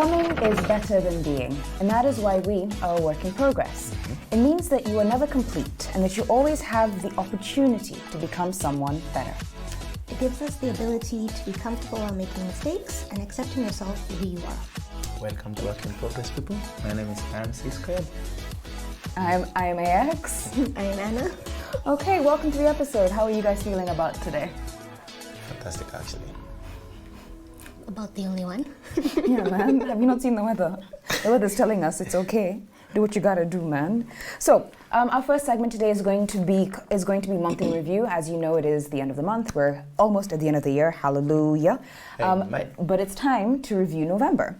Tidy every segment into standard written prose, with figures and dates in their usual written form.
Becoming is better than being, and that is why we are a work in progress. It means that you are never complete and that you always have the opportunity to become someone better. It gives us the ability to be comfortable while making mistakes and accepting yourself for who you are. Welcome to Work in Progress, people. My name is MC². I'm AX. I'm Anna. Okay, welcome to the episode. How are you guys feeling about today? Fantastic, actually. About the only one. Yeah, man. Have you not seen the weather? The weather's telling us it's okay. Do what you gotta do, man. So, our first segment today is going to be month in review. As you know, it is the end of the month. We're almost at the end of the year. Hallelujah. But it's time to review November.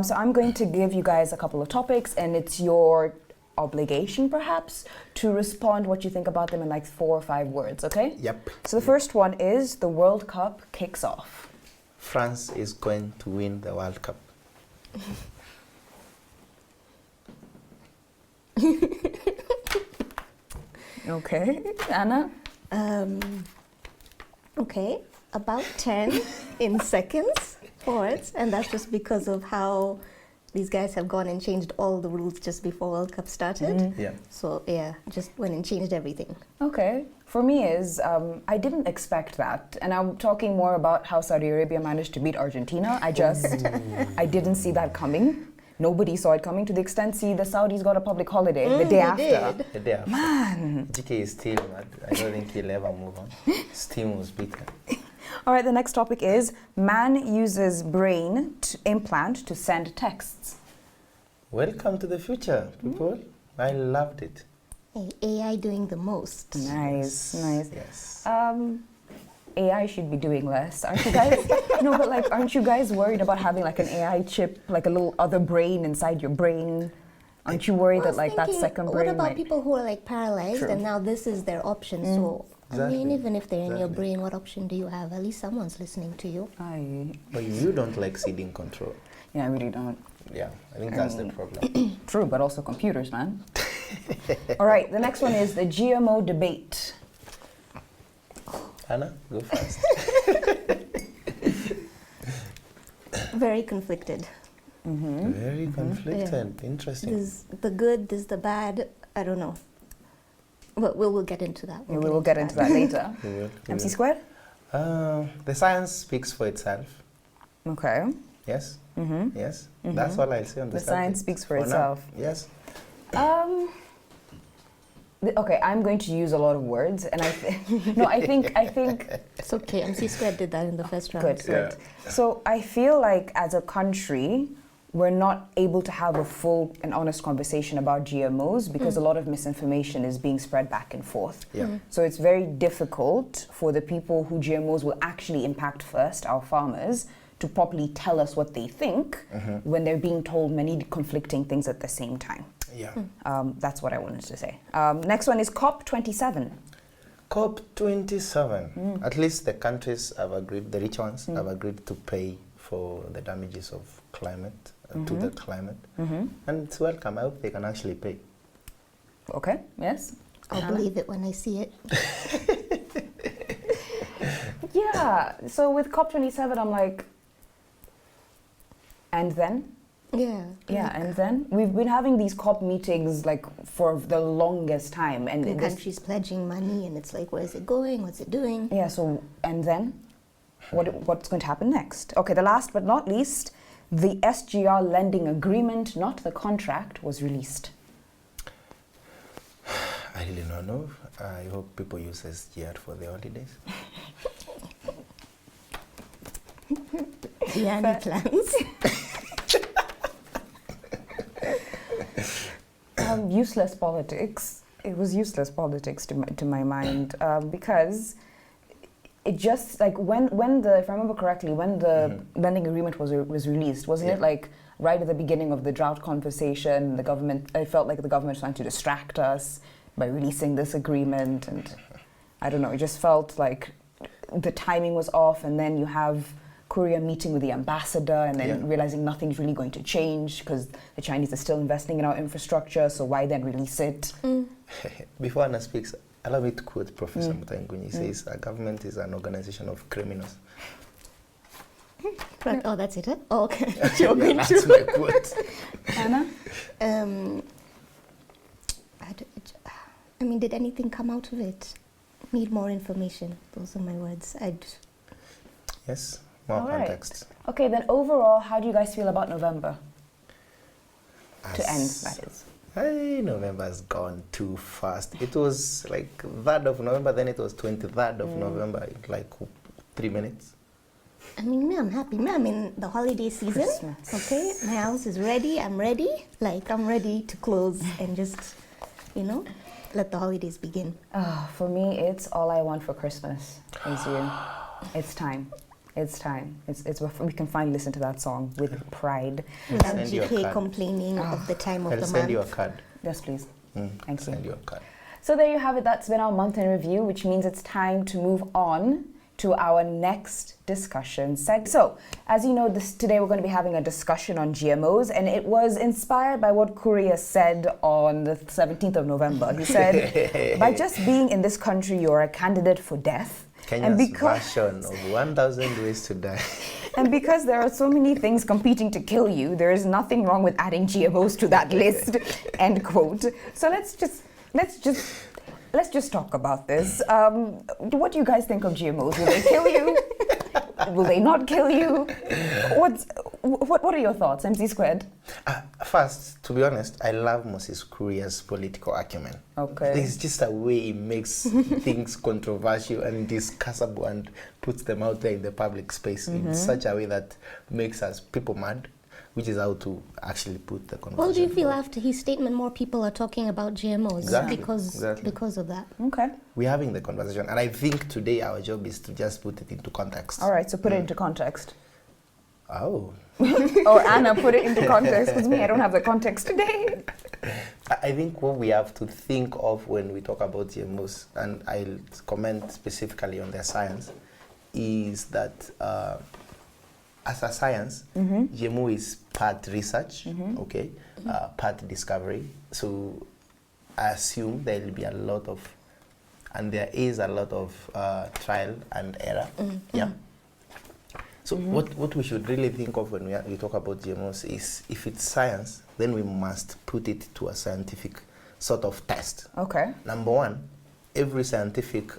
So I'm going to give you guys a couple of topics, and it's your obligation, perhaps, to respond what you think about them in like 4 or 5 words. Okay? Yep. So the first one is the World Cup kicks off. France is going to win the World Cup. Okay, Anna? Okay, about 10 in seconds forwards, and that's just because of how these guys have gone and changed all the rules just before World Cup started. Yeah. So yeah, just went and changed everything. Okay. For me is, I didn't expect that. And I'm talking more about how Saudi Arabia managed to beat Argentina. I didn't see that coming. Nobody saw it coming, to the extent, the Saudis got a public holiday the day after. Did. The day after. Man. GK is still mad. I don't think he'll ever move on. His team was beaten. All right, the next topic is, man uses brain implant to send texts. Welcome to the future, people. I loved it. Hey, AI doing the most. Nice. Yes. AI should be doing less, aren't you guys? No, but like, aren't you guys worried about having like an AI chip, like a little other brain inside your brain? Aren't you worried that like that second brain What about might... people who are like paralyzed True. and now this is their option? So I mean, Exactly. even if they're in your Exactly. brain, what option do you have? At least someone's listening to you. But you don't like ceding control. Yeah, I really don't. Yeah, I think that's the problem. True, but also computers, man. All right, the next one is the GMO debate. Anna, go first. Very conflicted. Very conflicted. Interesting. There's the good, there's the bad. I don't know. But we'll get into that. We will get into that later. We will. MC squared? The science speaks for itself. Okay. Yes? Yes? That's all I'll say on the The science subject speaks for now. itself. Yes? Okay, I'm going to use a lot of words, and I think It's okay. MC² did that in the first round. good, so- good. So I feel like as a country, we're not able to have a full and honest conversation about GMOs because a lot of misinformation is being spread back and forth. Yeah. So it's very difficult for the people who GMOs will actually impact first, our farmers, to properly tell us what they think when they're being told many conflicting things at the same time. Yeah. That's what I wanted to say. Next one is COP27. COP27. At least the countries have agreed, the rich ones have agreed to pay for the damages of climate, to the climate. And it's welcome. I hope they can actually pay. Okay, yes? I'll believe it when I see it. Yeah, so with COP27, I'm like, and then? Yeah. Yeah, and then? We've been having these COP meetings like for the longest time. And The this, country's pledging money, and it's like, where is it going? What's it doing? yeah, so, and then? What's going to happen next? Okay, the last but not least, the SGR lending agreement, not the contract, was released. I really don't know. I hope people use SGR for their holidays. Do you have any plans? Useless politics. It was useless politics to my mind because it just like when the, if I remember correctly, when the lending agreement was released, wasn't it like right at the beginning of the drought conversation? The government, I felt like the government was trying to distract us by releasing this agreement, and I don't know. It just felt like the timing was off, and then you have Korea meeting with the ambassador and then realizing nothing's really going to change because the Chinese are still investing in our infrastructure, so why then release it? Before Anna speaks, allow me to quote Professor Mutangunyi. He says, a government is an organization of criminals. Correct. Oh, that's it. Huh? Oh, okay. Yeah, that's my quote. Anna? I mean, did anything come out of it? Need more information. Those are my words. Yes, more All right. context. Okay, then overall, how do you guys feel about November? To end, As- that is. Hey, November's gone too fast. It was like 3rd of November, then it was 23rd of November, in like 3 minutes. I mean, me, I'm happy. Me, I'm in the holiday season. Christmas. Okay, my house is ready. I'm ready. Like, I'm ready to close and just, let the holidays begin. For me, it's all I want for Christmas is you. It's time. It's time. We can finally listen to that song with pride. Without Send you a GK card. complaining of the time of I'll the send you a month. card. Yes, please. Thank you. Send you a card. So there you have it. That's been our month in review, which means it's time to move on to our next discussion segment. So, as you know, today we're going to be having a discussion on GMOs, and it was inspired by what Kuria said on the 17th of November. He said, by just being in this country, you're a candidate for death. Kenya's version of 1,000 ways to die. And because there are so many things competing to kill you, there is nothing wrong with adding GMOs to that list, end quote. So let's just talk about this. What do you guys think of GMOs? Will they kill you? Will they not kill you? What are your thoughts, MC Squared? First, to be honest, I love Moses Kuria's political acumen. Okay. There's just a way he makes things controversial and discussable and puts them out there in the public space in such a way that makes us people mad, which is how to actually put the conversation. Well, do you feel forward. after his statement more people are talking about GMOs Exactly, because exactly. of that? Okay. We're having the conversation, and I think today our job is to just put it into context. All right, so put it into context. Oh. Or Anna, put it into context, because me, I don't have the context today. I think what we have to think of when we talk about GMOs, and I'll comment specifically on their science, is that as a science, GMO is part research, okay, part discovery. So I assume there will be a lot of, and there is a lot of trial and error. Yeah. So what we should really think of when we talk about GMOs is, if it's science, then we must put it to a scientific sort of test. Okay. Number one, every scientific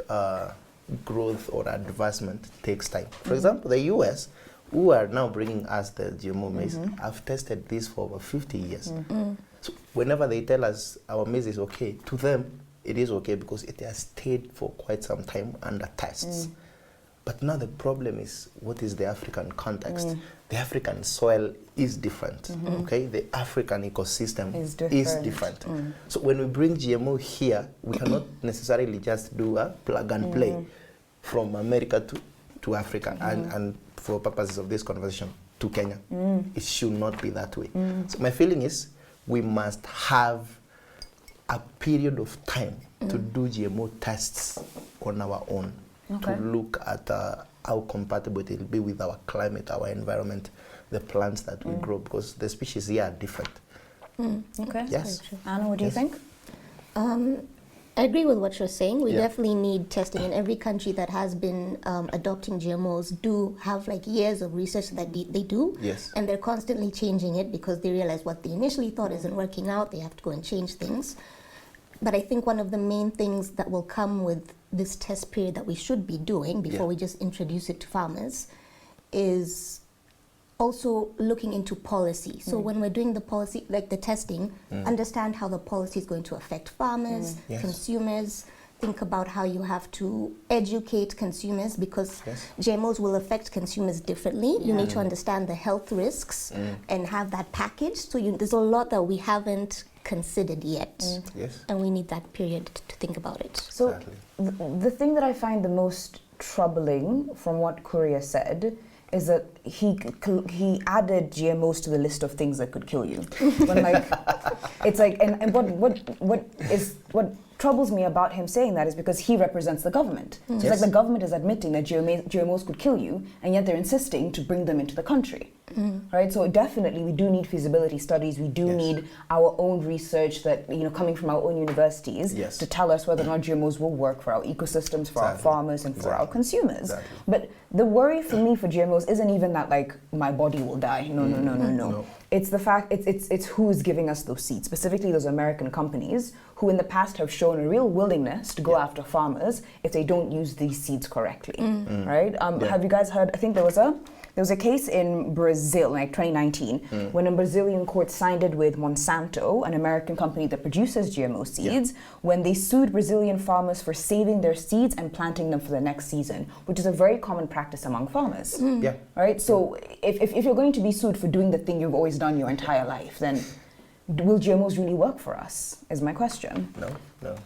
growth or advancement takes time. For example, the US, who are now bringing us the GMO maize, have tested this for over 50 years. So whenever they tell us our maize is okay, to them it is okay because it has stayed for quite some time under tests. But now the problem is, what is the African context? The African soil is different, okay? The African ecosystem is different. So when we bring GMO here, we cannot necessarily just do a plug and play from America to Africa and for purposes of this conversation, to Kenya. It should not be that way. So my feeling is, we must have a period of time to do GMO tests on our own. Okay. To look at how compatible it will be with our climate, our environment, the plants that we grow, because the species here are different. Okay. Yes. Anna, what do you think? I agree with what you're saying. We Yeah. definitely need testing, and every country that has been adopting GMOs do have like years of research that they do. Yes. And they're constantly changing it because they realize what they initially thought isn't working out. They have to go and change things. But I think one of the main things that will come with this test period that we should be doing before we just introduce it to farmers is also looking into policy. So when we're doing the policy, like the testing, understand how the policy is going to affect farmers, Yes. consumers. Think about how you have to educate consumers, because GMOs will affect consumers differently. You need to understand the health risks and have that package. So there's a lot that we haven't considered yet. Yes. And we need that period to think about it. So Exactly. the thing that I find the most troubling from what Kuria said is that he added GMOs to the list of things that could kill you. When it's like, and what troubles me about him saying that is because he represents the government. So it's like the government is admitting that GMOs could kill you, and yet they're insisting to bring them into the country. right? So definitely we do need feasibility studies. We do need our own research that, coming from our own universities to tell us whether or not GMOs will work for our ecosystems, for our farmers, and for our consumers. But the worry for me for GMOs isn't even that like my body will die. No. It's the fact it's who's giving us those seeds, specifically those American companies who in the past have shown a real willingness to go after farmers if they don't use these seeds correctly, right? Have you guys heard? I think there was a case in Brazil, like 2019, when a Brazilian court sided with Monsanto, an American company that produces GMO seeds, when they sued Brazilian farmers for saving their seeds and planting them for the next season, which is a very common practice among farmers. Right? So if you're going to be sued for doing the thing you've always done your entire life, then will GMOs really work for us, is my question. No.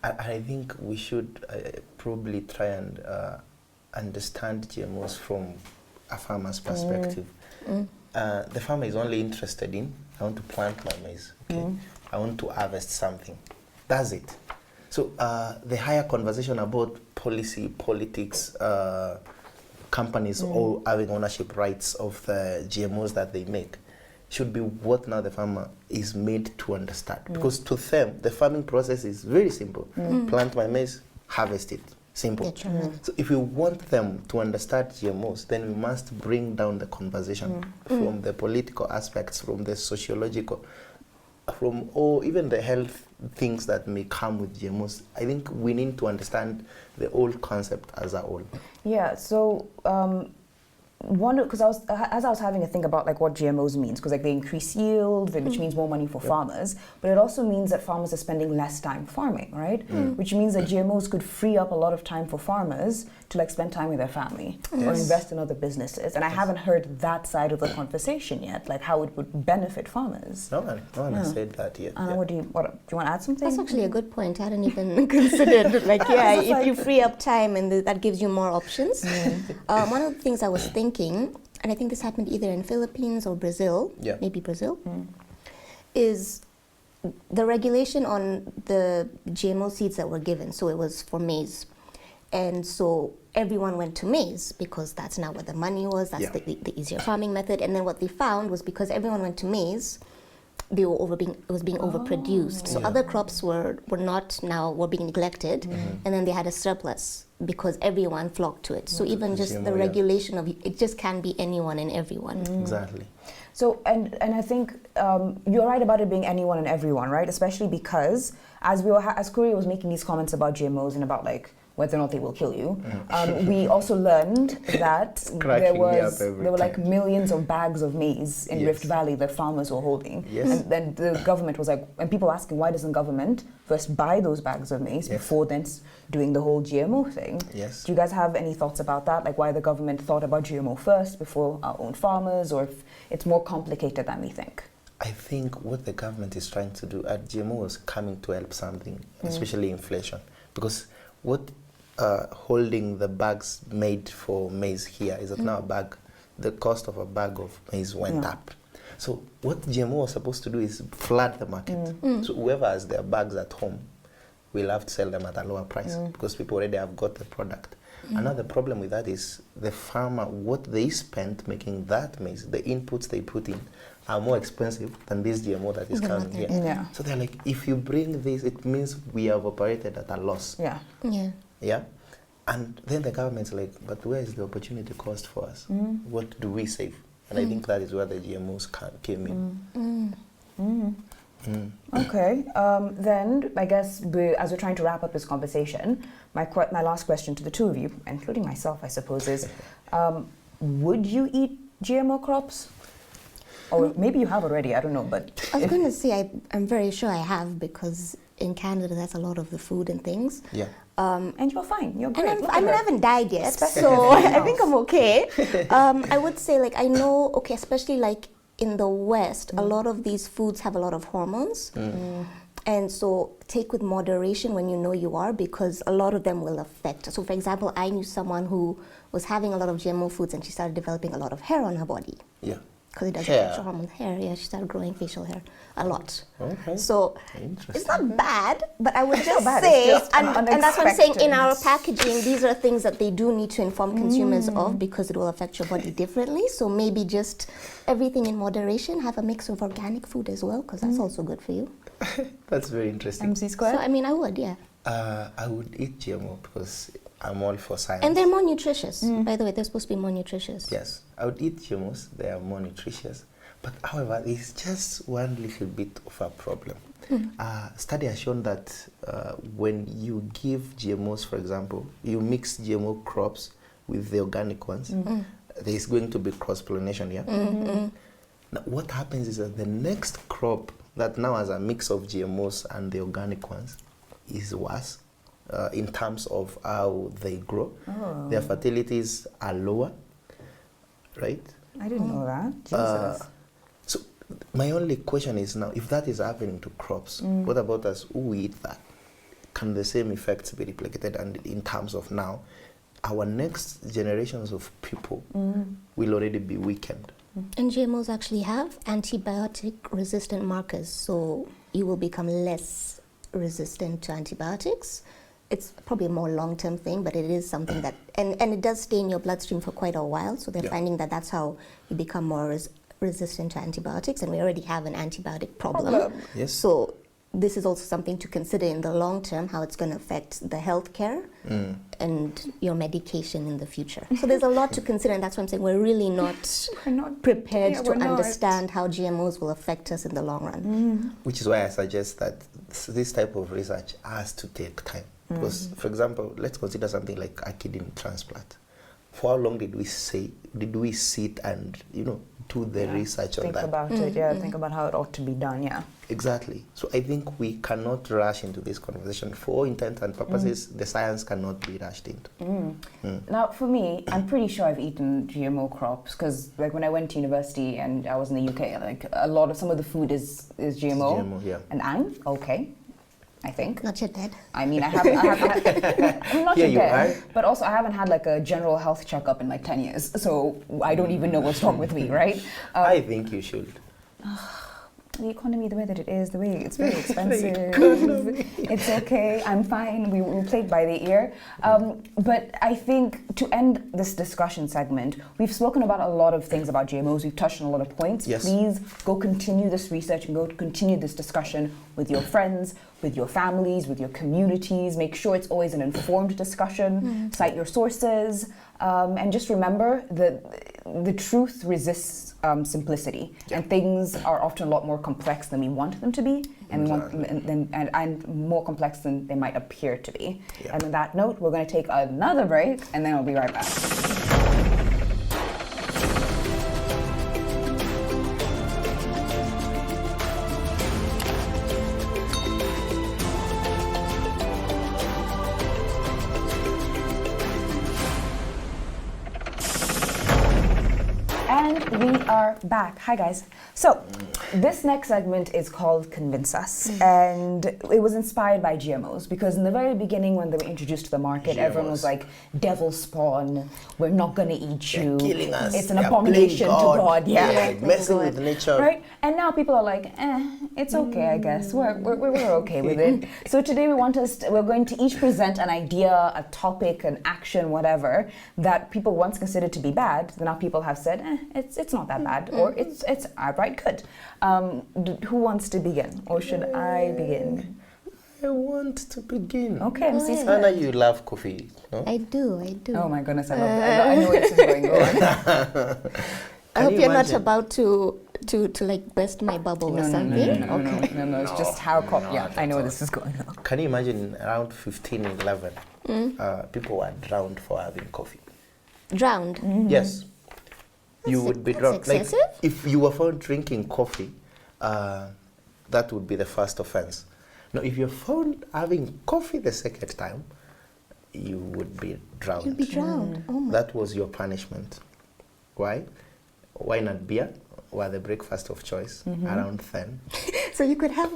I think we should probably try and understand GMOs from a farmer's perspective. The farmer is only interested in, I want to plant my maize, okay? I want to harvest something. That's it. So the higher conversation about policy, politics, companies all having ownership rights of the GMOs that they make should be what now the farmer is made to understand. Because to them, the farming process is very simple. Plant my maize, harvest it. Simple. So if we want them to understand GMOs, then we must bring down the conversation from the political aspects, from the sociological, from even the health things that may come with GMOs. I think we need to understand the whole concept as a whole. Yeah, so because as I was having a think about like what GMOs means, because like they increase yield, which means more money for farmers, but it also means that farmers are spending less time farming, right? Which means that GMOs could free up a lot of time for farmers to like spend time with their family or invest in other businesses. And I haven't heard that side of the conversation yet, like how it would benefit farmers. No one has said that yet. Do you want to add something? That's actually a good point. I hadn't even considered like if you free up time and that gives you more options. One of the things I was thinking, and I think this happened either in Philippines or Brazil, maybe Brazil, is the regulation on the GMO seeds that were given. So it was for maize. And so everyone went to maize because that's now where the money was, that's the easier farming method. And then what they found was because everyone went to maize, it was being overproduced. So other crops were being neglected, and then they had a surplus because everyone flocked to it. So even just GMO, the regulation of it just can't be anyone and everyone. Exactly. So and I think you're right about it being anyone and everyone, right? Especially because as Korea was making these comments about GMOs and about like whether or not they will kill you, we also learned that there were like millions of bags of maize in Rift Valley that farmers were holding. And then the government was like, and people asking, why doesn't government first buy those bags of maize before then doing the whole GMO thing? Do you guys have any thoughts about that? Like why the government thought about GMO first before our own farmers, or if it's more complicated than we think? I think what the government is trying to do at GMO is coming to help something, especially inflation. Because what holding the bags made for maize here is that now the cost of a bag of maize went up. So what GMO was supposed to do is flood the market. So whoever has their bags at home will have to sell them at a lower price because people already have got the product. Another problem with that is the farmer, what they spent making that maize, the inputs they put in are more expensive than this GMO that is coming here. So they're like, if you bring this, it means we have operated at a loss. Yeah. And then the government's like, but where is the opportunity cost for us? What do we save? And I think that is where the GMOs came in. Okay. Then I guess as we're trying to wrap up this conversation, my last question to the two of you, including myself, I suppose, is would you eat GMO crops? Or maybe you have already, I don't know, but... I was going to say, I'm very sure I have, because in Canada, that's a lot of the food and things. And you're fine, you're great. And I haven't died yet, so I think I'm okay. I would say, like, I know, especially like in the West, a lot of these foods have a lot of hormones. And so take with moderation when you know you are, because a lot of them will affect. So for example, I knew someone who was having a lot of GMO foods and she started developing a lot of hair on her body. because it does Hair. affect your hormone. Hair, yeah, she started growing facial hair a lot. Okay. So Interesting. it's not bad, but I would just bad, say, it's just and that's what I'm saying, in unexpected. our packaging, these are things that they do need to inform consumers of because it will affect your body differently. So maybe just everything in moderation, have a mix of organic food as well, because that's also good for you. That's very interesting. MC So, squared? I mean, I would, yeah. I would eat GMO because I'm all for science. And they're more nutritious. By the way, they're supposed to be more nutritious. Yes, I would eat GMOs. They are more nutritious. But however, there's just one little bit of a problem. Study has shown that when you give GMOs, for example, you mix GMO crops with the organic ones, there's going to be cross-pollination here. Now, what happens is that the next crop that now has a mix of GMOs and the organic ones is worse in terms of how they grow. Their fertilities are lower, right? I didn't know that. Jesus. So my only question is now, if that is happening to crops, what about us who eat that? Can the same effects be replicated? And in terms of now, our next generations of people will already be weakened. And GMOs actually have antibiotic-resistant markers, so you will become less resistant to antibiotics. It's probably a more long-term thing, but it is something that, and it does stay in your bloodstream for quite a while, so they're finding that that's how you become more resistant to antibiotics, and we already have an antibiotic problem. Yes. So this is also something to consider in the long term, how it's going to affect the healthcare and your medication in the future. So there's a lot to consider, and that's why I'm saying we're really not, prepared to understand how GMOs will affect us in the long run. Which is why I suggest that this type of research has to take time. Because, for example, let's consider something like a kidney transplant. For how long did we sit and, do the research on that? Think about it, think about how it ought to be done, Exactly. So I think we cannot rush into this conversation. For all intents and purposes, the science cannot be rushed into. Now, for me, I'm pretty sure I've eaten GMO crops because, like, when I went to university and I was in the UK, like, some of the food is GMO. GMO, yeah. And I'm okay, I think. Not yet dead. I mean, I'm not Yeah, yet you dead, are. but also I haven't had like a general health checkup in like 10 years, so I don't even know what's wrong with me, right? I think you should. The economy, the way that it is, the way it's very expensive. It's okay, I'm fine, we played by the ear. But I think to end this discussion segment, we've spoken about a lot of things about GMOs, we've touched on a lot of points. Yes. Please go continue this research and go continue this discussion with your friends, with your families, with your communities. Make sure it's always an informed discussion, cite your sources, and just remember that the truth resists simplicity, and things are often a lot more complex than we want them to be, and, and more complex than they might appear to be. Yeah. And on that note, we're going to take another break, and then we'll be right back. And we are back. Hi, guys. So, this next segment is called Convince Us, and it was inspired by GMOs because in the very beginning, when they were introduced to the market, everyone was like, "Devil spawn! We're not gonna eat you. They're killing us. It's an They're abomination to playing God." Yeah, messing with nature. Right? And now people are like, it's okay, I guess. We're okay with it. So today we're going to each present an idea, a topic, an action, whatever, that people once considered to be bad, now people have said, it's not that bad, or it's outright good. Who wants to begin? Or should I begin? I want to begin. Okay, MC Squared. Anna, you love coffee, no? I do. Oh my goodness, I love that. I know where this is going on. I hope you you're not imagine? about to like burst my bubble or something. No, it's just how I know where this is going on. Can you imagine around 1511, people were drowned for having coffee? Drowned. Yes. You would be that's drowned. excessive. Like, if you were found drinking coffee, that would be the first offense. Now, if you're found having coffee the second time, you would be drowned. You'd be drowned. Oh my. That was your punishment. Why? Wine and beer were the breakfast of choice around then. So you could have.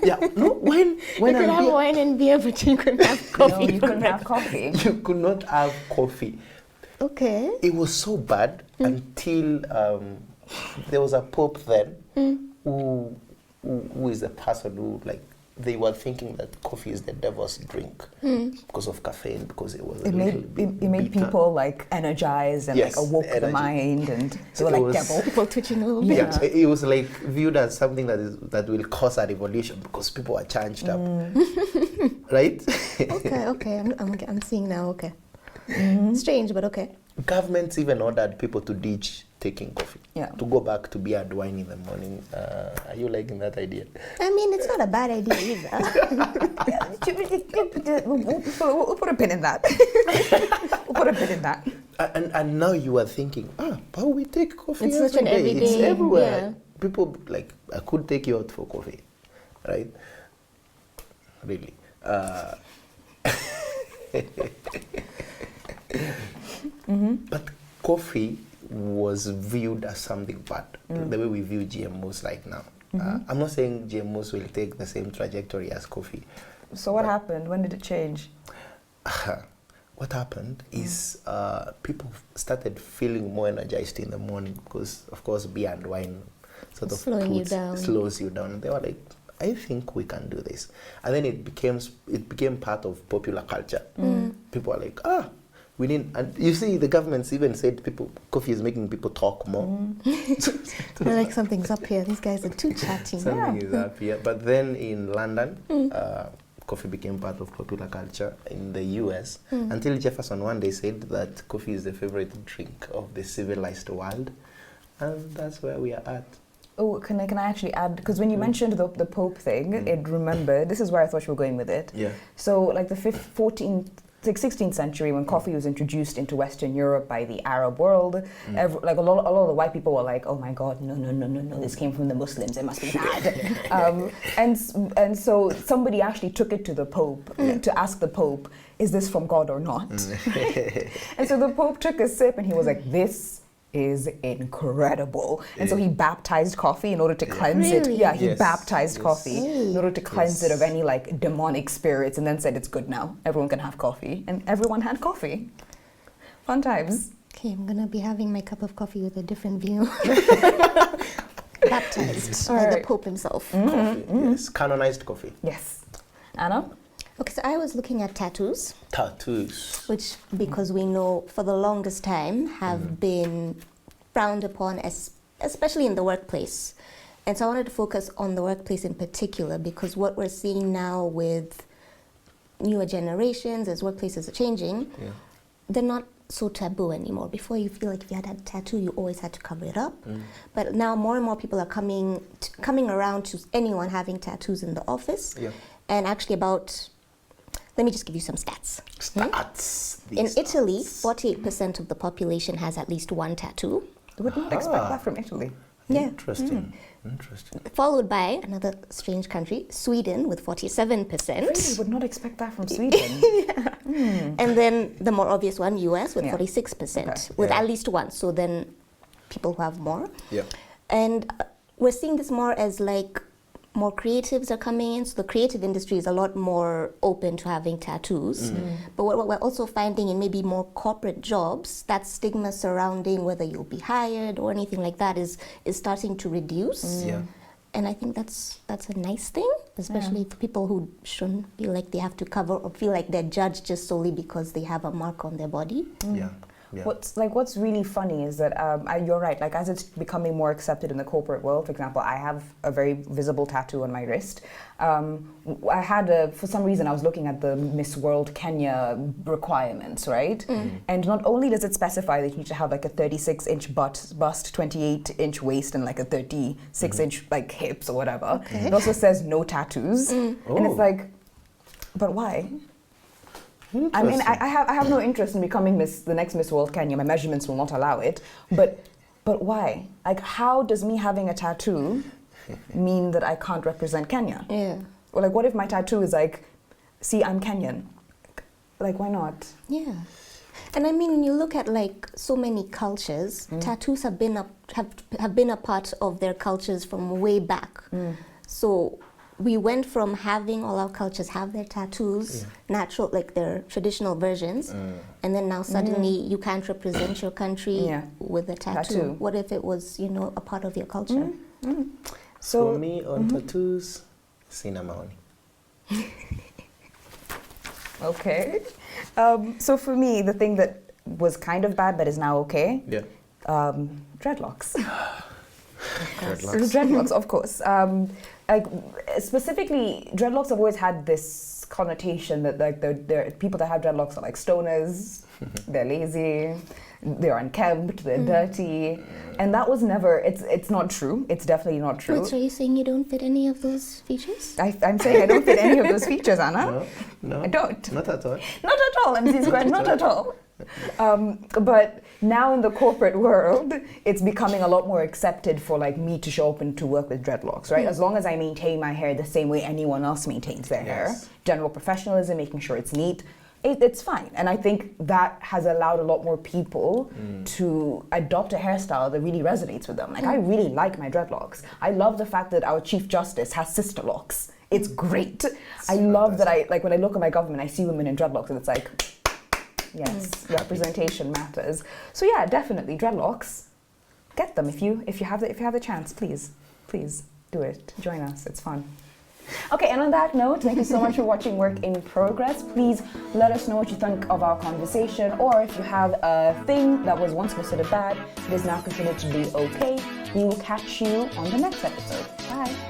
Yeah, no, wine You could and have beer. wine and beer, but you couldn't have coffee. No, you couldn't have coffee. You could not have coffee. Okay. It was so bad until there was a pope then who is a person who, like, they were thinking that coffee is the devil's drink because of caffeine, because it was It made people like energized and Yes, like awoke the energy. mind, and they So were it like was- devil. People twitching a little bit. Yeah, it was like viewed as something that will cause a revolution because people are charged up, right? Okay. I'm seeing now. Okay. Strange, but okay. Governments even ordered people to ditch taking coffee, Yeah. to go back to beer and wine in the morning. Are you liking that idea? I mean, it's not a bad idea either. We'll put a pin in that. We'll put a pin in that. And now you are thinking, but we take coffee It's every such an day. It's everyday, everywhere. yeah. People, like, I could take you out for coffee, right? Really. But coffee was viewed as something bad, the way we view GMOs right now. I'm not saying GMOs will take the same trajectory as coffee. So what happened? When did it change? What happened is people started feeling more energized in the morning because, of course, beer and wine sort of Slowing you down. slows you down. And they were like, I think we can do this. And then it became part of popular culture. People are like, we need, and you see, the governments even said coffee is making people talk more. They're like, something's up here. These guys are too chatty. Something is up here. But then in London, coffee became part of popular culture in the US until Jefferson one day said that coffee is the favorite drink of the civilized world. And that's where we are at. Oh, can I actually add? Because when you mentioned the Pope thing, it remembered. This is where I thought you were going with it. Yeah. So, like the 16th century, when coffee was introduced into Western Europe by the Arab world, like a lot of the white people were like, "Oh my God, no! This came from the Muslims. It must be bad." And so somebody actually took it to the Pope to ask the Pope, "Is this from God or not?" And so the Pope took a sip and he was like, "This is incredible." And so he baptized coffee in order to cleanse it. Really? Yeah, he Yes, baptized yes. coffee in order to cleanse it of Yes. any like demonic spirits, and then said it's good now. Everyone can have coffee, and everyone had coffee. Fun times. Okay, I'm gonna be having my cup of coffee with a different view. Baptized by the Alright. Pope himself. Coffee, yes. Canonized coffee. Yes. Anna? Okay, so I was looking at tattoos, Tattoos. which, because we know for the longest time, have been frowned upon, especially in the workplace. And so I wanted to focus on the workplace in particular, because what we're seeing now with newer generations, as workplaces are changing, they're not so taboo anymore. Before, you feel like if you had a tattoo, you always had to cover it up. But now more and more people are coming around to anyone having tattoos in the office. Yeah. And actually let me just give you some stats. Stats. In These Italy, stats. 48% of the population has at least one tattoo, I would not expect that from Italy. Yeah. Interesting. Interesting. followed by another strange country, Sweden, with 47%. Really would not expect that from Sweden. And then the more obvious one, US, with Yeah. 46%, Okay. with Yeah. at least one. So then people who have more. Yeah. And we're seeing this more as like more creatives are coming in. So the creative industry is a lot more open to having tattoos. But what we're also finding in maybe more corporate jobs, that stigma surrounding whether you'll be hired or anything like that is starting to reduce. Yeah. And I think that's a nice thing, especially for people who shouldn't feel like they have to cover or feel like they're judged just solely because they have a mark on their body. Yeah. Yeah. What's really funny is that you're right. Like as it's becoming more accepted in the corporate world, for example, I have a very visible tattoo on my wrist. I had for some reason I was looking at the Miss World Kenya requirements, right? And not only does it specify that you need to have like a 36-inch bust, 28-inch waist, and like a 36-inch like hips or whatever. It also says no tattoos, and it's like, but why? I mean, I have no interest in becoming the next Miss World Kenya. My measurements will not allow it. But why? Like, how does me having a tattoo mean that I can't represent Kenya? Yeah. Or like, what if my tattoo is like, see, I'm Kenyan? Like, why not? Yeah. And I mean, when you look at like so many cultures, tattoos have been a part of their cultures from way back. So we went from having all our cultures have their tattoos, natural, like their traditional versions, and then now suddenly you can't represent your country with a tattoo. What if it was, you know, a part of your culture? So for me, on tattoos, cinnamon. Okay. So for me, the thing that was kind of bad but is now okay, dreadlocks. Dreadlocks, of course. Like specifically, dreadlocks have always had this connotation that like they're people that have dreadlocks are like stoners, they're lazy, they're unkempt, they're dirty, and that was never. It's not true. It's definitely not true. Wait, so are you saying you don't fit any of those features? I'm saying I don't fit any of those features, Anna. No, I don't. Not at all. Not at all, MC Squared. Not at all. But now in the corporate world, it's becoming a lot more accepted for like me to show up and to work with dreadlocks, right? As long as I maintain my hair the same way anyone else maintains their hair, general professionalism, making sure it's neat, it's fine. And I think that has allowed a lot more people to adopt a hairstyle that really resonates with them. Like I really like my dreadlocks. I love the fact that our Chief Justice has sister locks. It's great. I love that when I look at my government, I see women in dreadlocks and it's like, yes, representation matters. So yeah, definitely dreadlocks. Get them if you have the chance. Please do it. Join us. It's fun. Okay, and on that note, thank you so much for watching Work in Progress. Please let us know what you think of our conversation, or if you have a thing that was once considered bad, it is now considered to be okay. We will catch you on the next episode. Bye.